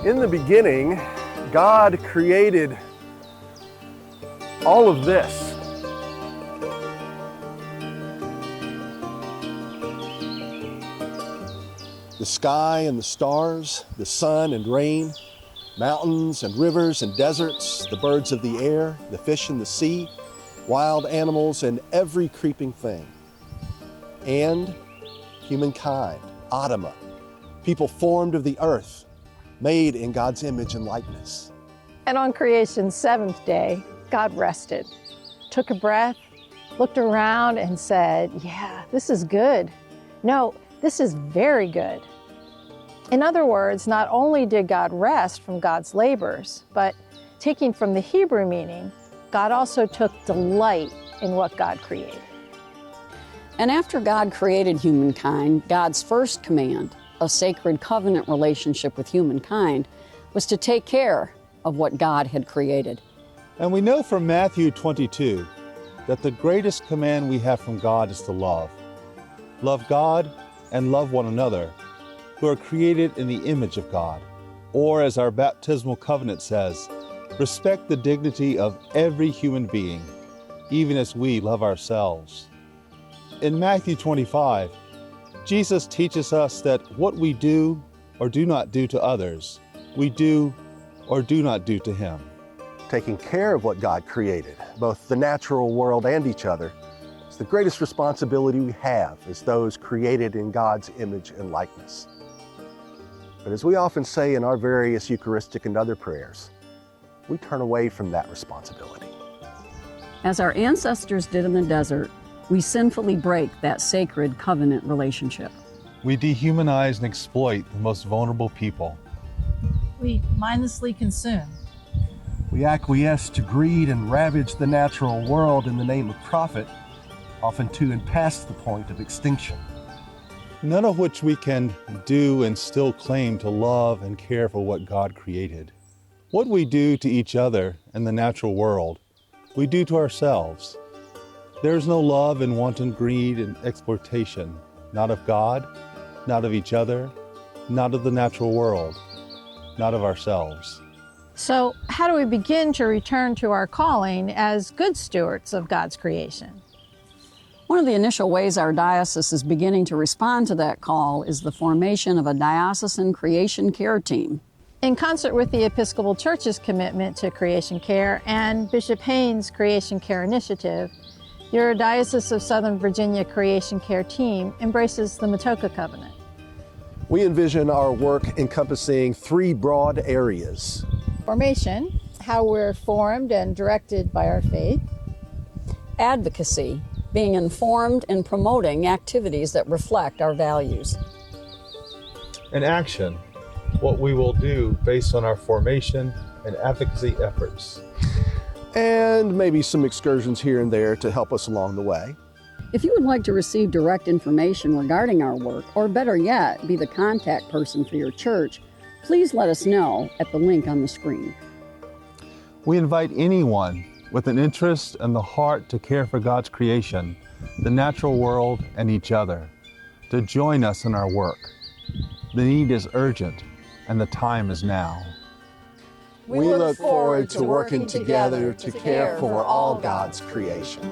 In the beginning, God created all of this. The sky and the stars, the sun and rain, mountains and rivers and deserts, the birds of the air, the fish in the sea, wild animals and every creeping thing. And humankind, Adama, people formed of the earth, made in God's image and likeness. And on creation's seventh day, God rested, took a breath, looked around and said, yeah, this is good. No, this is very good. In other words, not only did God rest from God's labors, but taking from the Hebrew meaning, God also took delight in what God created. And after God created humankind, God's first command, a sacred covenant relationship with humankind, was to take care of what God had created. And we know from Matthew 22 that the greatest command we have from God is to love. Love God and love one another, who are created in the image of God. Or as our baptismal covenant says, respect the dignity of every human being, even as we love ourselves. In Matthew 25, Jesus teaches us that what we do or do not do to others, we do or do not do to Him. Taking care of what God created, both the natural world and each other, is the greatest responsibility we have as those created in God's image and likeness. But as we often say in our various Eucharistic and other prayers, we turn away from that responsibility. As our ancestors did in the desert, we sinfully break that sacred covenant relationship. We dehumanize and exploit the most vulnerable people. We mindlessly consume. We acquiesce to greed and ravage the natural world in the name of profit, often to and past the point of extinction. None of which we can do and still claim to love and care for what God created. What we do to each other and the natural world, we do to ourselves. There is no love in wanton greed and exploitation, not of God, not of each other, not of the natural world, not of ourselves. So how do we begin to return to our calling as good stewards of God's creation? One of the initial ways our diocese is beginning to respond to that call is the formation of a diocesan creation care team. In concert with the Episcopal Church's commitment to creation care and Bishop Haynes' Creation Care Initiative, your Diocese of Southern Virginia Creation Care team embraces the Matoaka Covenant. We envision our work encompassing three broad areas. Formation, how we're formed and directed by our faith. Advocacy, being informed and promoting activities that reflect our values. And action, what we will do based on our formation and advocacy efforts. And maybe some excursions here and there to help us along the way. If you would like to receive direct information regarding our work, or better yet, be the contact person for your church, please let us know at the link on the screen. We invite anyone with an interest and the heart to care for God's creation, the natural world, and each other, to join us in our work. The need is urgent, and the time is now. We look forward to working together to care for all God's creation.